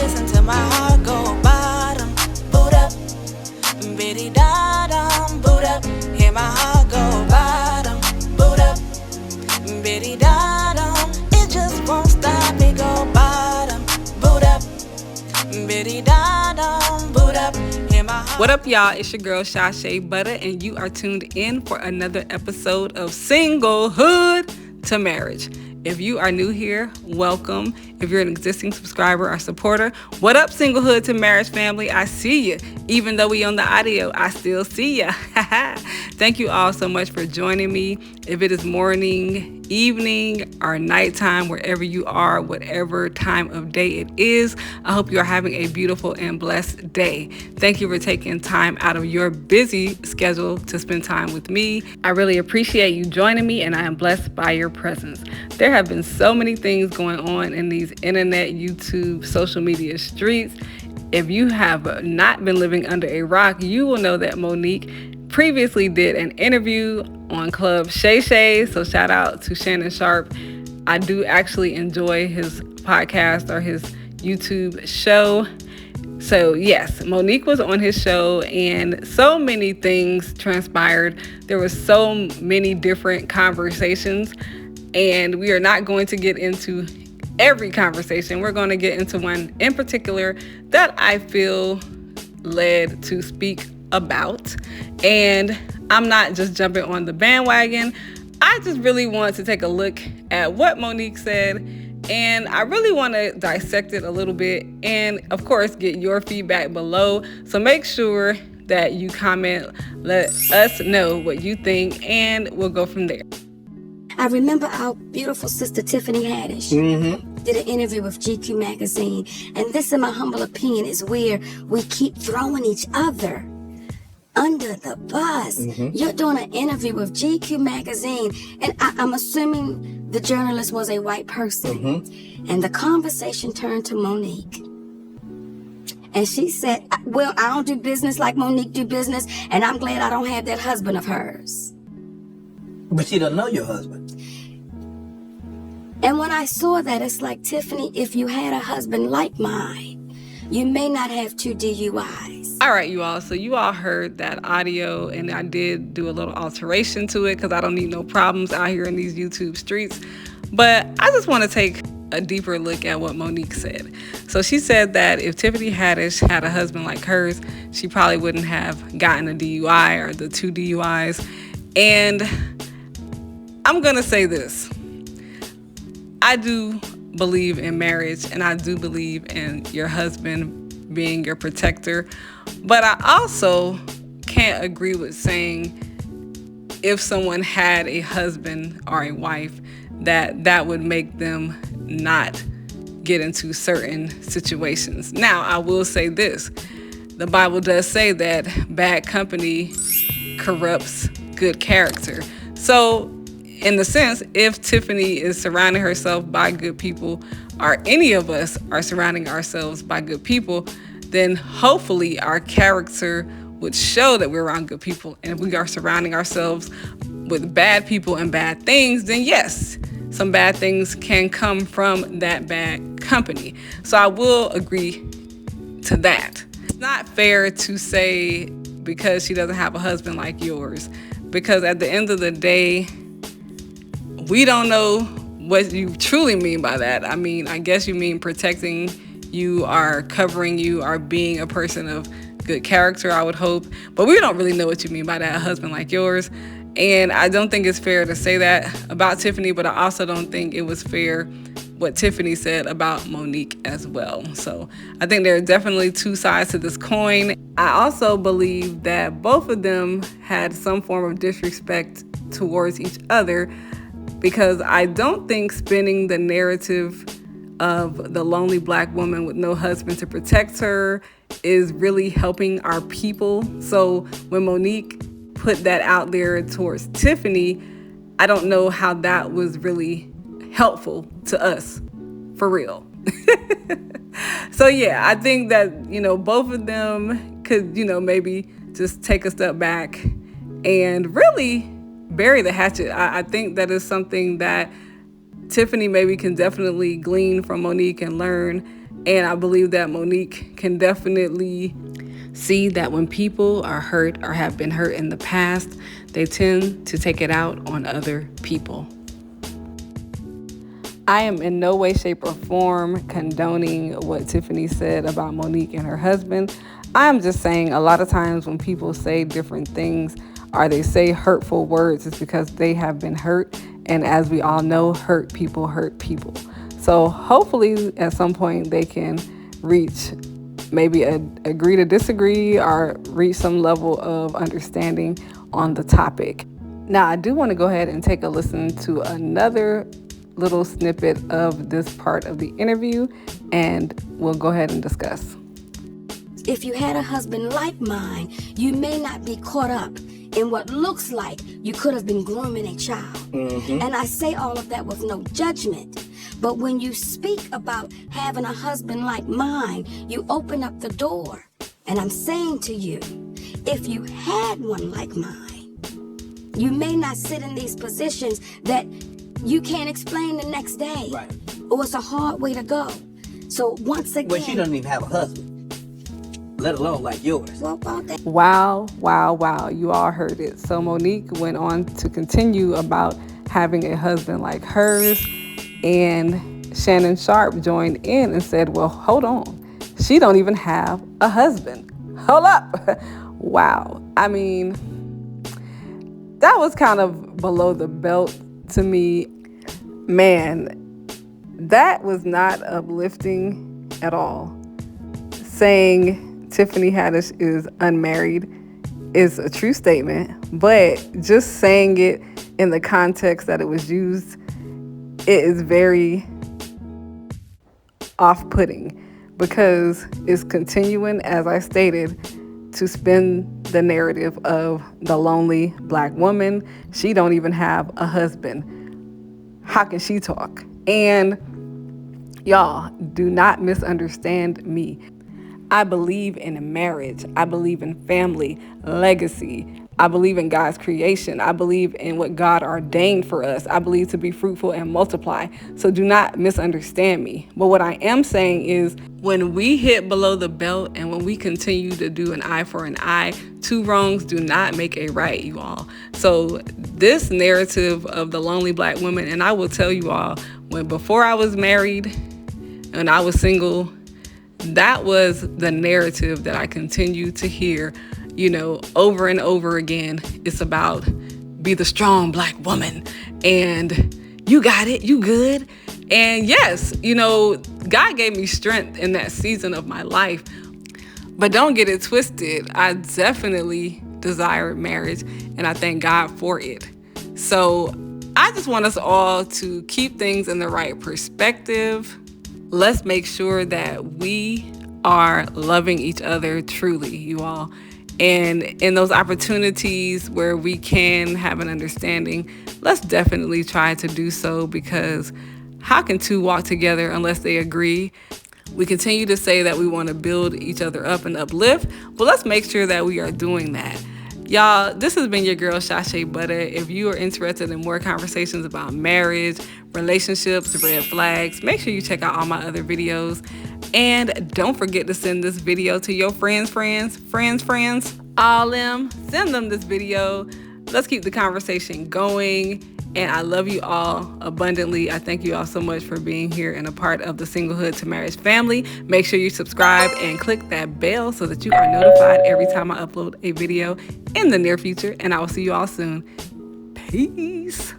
listen to my heart go bottom, boot up, biddy da dum, boot up. Hear my heart go bottom, boot up, biddy da dum. It just won't stop me go bottom, boot up, biddy da dum, boot up. What up, y'all? It's your girl Chashe Butta, and you are tuned in for another episode of Singlehood to Marriage. If you are new here, welcome. If you're an existing subscriber or supporter, what up, Singlehood to Marriage family? I see you. Even though we on the audio, I still see ya. Thank you all so much for joining me. If it is morning, evening, or nighttime, wherever you are, whatever time of day it is, I hope you are having a beautiful and blessed day. Thank you for taking time out of your busy schedule to spend time with me. I really appreciate you joining me, and I am blessed by your presence. There have been so many things going on in these internet, YouTube, social media streets. If you have not been living under a rock, you will know that Monique previously did an interview on Club Shay Shay. So shout out to Shannon Sharp. I do actually enjoy his podcast or his YouTube show. So yes, Monique was on his show and so many things transpired. There were so many different conversations, and we are not going to get into every conversation. We're going to get into one in particular that I feel led to speak about. And I'm not just jumping on the bandwagon. I just really want to take a look at what Monique said, and I really want to dissect it a little bit and, of course, get your feedback below. So make sure that you comment, let us know what you think, and we'll go from there. I remember our beautiful sister Tiffany Haddish did an interview with GQ magazine, and this, in my humble opinion, is where we keep throwing each other under the bus. You're doing an interview with GQ magazine, and I'm assuming the journalist was a white person, and the conversation turned to Monique, and she said, well, I don't do business like Monique do business, and I'm glad I don't have that husband of hers. But she don't know your husband. And when I saw that, it's like, Tiffany, if you had a husband like mine, you may not have 2 DUIs. All right, you all. So you all heard that audio, and I did do a little alteration to it because I don't need no problems out here in these YouTube streets. But I just want to take a deeper look at what Monique said. So she said that if Tiffany Haddish had a husband like hers, she probably wouldn't have gotten a DUI or the 2 DUIs. And I'm going to say this. I do believe in marriage, and I do believe in your husband being your protector. But I also can't agree with saying if someone had a husband or a wife, that would make them not get into certain situations. Now, I will say this. The Bible does say that bad company corrupts good character. So, in the sense, if Tiffany is surrounding herself by good people, or any of us are surrounding ourselves by good people, then hopefully our character would show that we're around good people. And if we are surrounding ourselves with bad people and bad things, then yes, some bad things can come from that bad company. So I will agree to that. It's not fair to say because she doesn't have a husband like yours, because at the end of the day, we don't know what you truly mean by that. I mean, I guess you mean protecting you, or covering you, or being a person of good character, I would hope. But we don't really know what you mean by that, a husband like yours. And I don't think it's fair to say that about Tiffany, but I also don't think it was fair what Tiffany said about Monique as well. So I think there are definitely 2 sides to this coin. I also believe that both of them had some form of disrespect towards each other, because I don't think spinning the narrative of the lonely black woman with no husband to protect her is really helping our people. So when Monique put that out there towards Tiffany, I don't know how that was really helpful to us, for real. So yeah, I think that, both of them could, maybe just take a step back and really bury the hatchet. I think that is something that Tiffany maybe can definitely glean from Monique and learn, And I believe that Monique can definitely see that when people are hurt or have been hurt in the past, they tend to take it out on other people. I am in no way, shape, or form condoning what Tiffany said about Monique and her husband. I'm just saying a lot of times when people say different things or they say hurtful words, it's because they have been hurt. And as we all know, hurt people hurt people. So hopefully at some point they can reach maybe agree to disagree or reach some level of understanding on the topic. Now, I do want to go ahead and take a listen to another little snippet of this part of the interview, and we'll go ahead and discuss. If you had a husband like mine, you may not be caught up in what looks like you could have been grooming a child. And I say all of that with no judgment. But when you speak about having a husband like mine, you open up the door. And I'm saying to you, if you had one like mine, you may not sit in these positions that you can't explain the next day. Right. Or it's a hard way to go. So once again... Well, she doesn't even have a husband, let alone like yours. Wow. You all heard it. So Monique went on to continue about having a husband like hers, and Shannon Sharp joined in and said, well, hold on. She don't even have a husband. Hold up. Wow. I mean, that was kind of below the belt to me. Man, that was not uplifting at all. Saying Tiffany Haddish is unmarried is a true statement, but just saying it in the context that it was used, it is very off-putting because it's continuing, as I stated, to spin the narrative of the lonely black woman. She don't even have a husband. How can she talk? And y'all, do not misunderstand me. I believe in marriage. I believe in family, legacy. I believe in God's creation. I believe in what God ordained for us. I believe to be fruitful and multiply. So do not misunderstand me. But what I am saying is when we hit below the belt and when we continue to do an eye for an eye, two wrongs do not make a right, you all. So this narrative of the lonely black woman, and I will tell you all, before I was married and I was single, that was the narrative that I continue to hear, over and over again. It's about be the strong black woman and you got it, you good. And yes, God gave me strength in that season of my life, but don't get it twisted. I definitely desired marriage and I thank God for it. So I just want us all to keep things in the right perspective. Let's make sure that we are loving each other truly, you all. And in those opportunities where we can have an understanding, let's definitely try to do so, because how can two walk together unless they agree? We continue to say that we want to build each other up and uplift, but let's make sure that we are doing that. Y'all, this has been your girl, Chashe Butta. If you are interested in more conversations about marriage, relationships, red flags, make sure you check out all my other videos. And don't forget to send this video to your friends, all them. Send them this video. Let's keep the conversation going. And I love you all abundantly. I thank you all so much for being here and a part of the Singlehood to Marriage family. Make sure you subscribe and click that bell so that you are notified every time I upload a video in the near future. And I will see you all soon. Peace.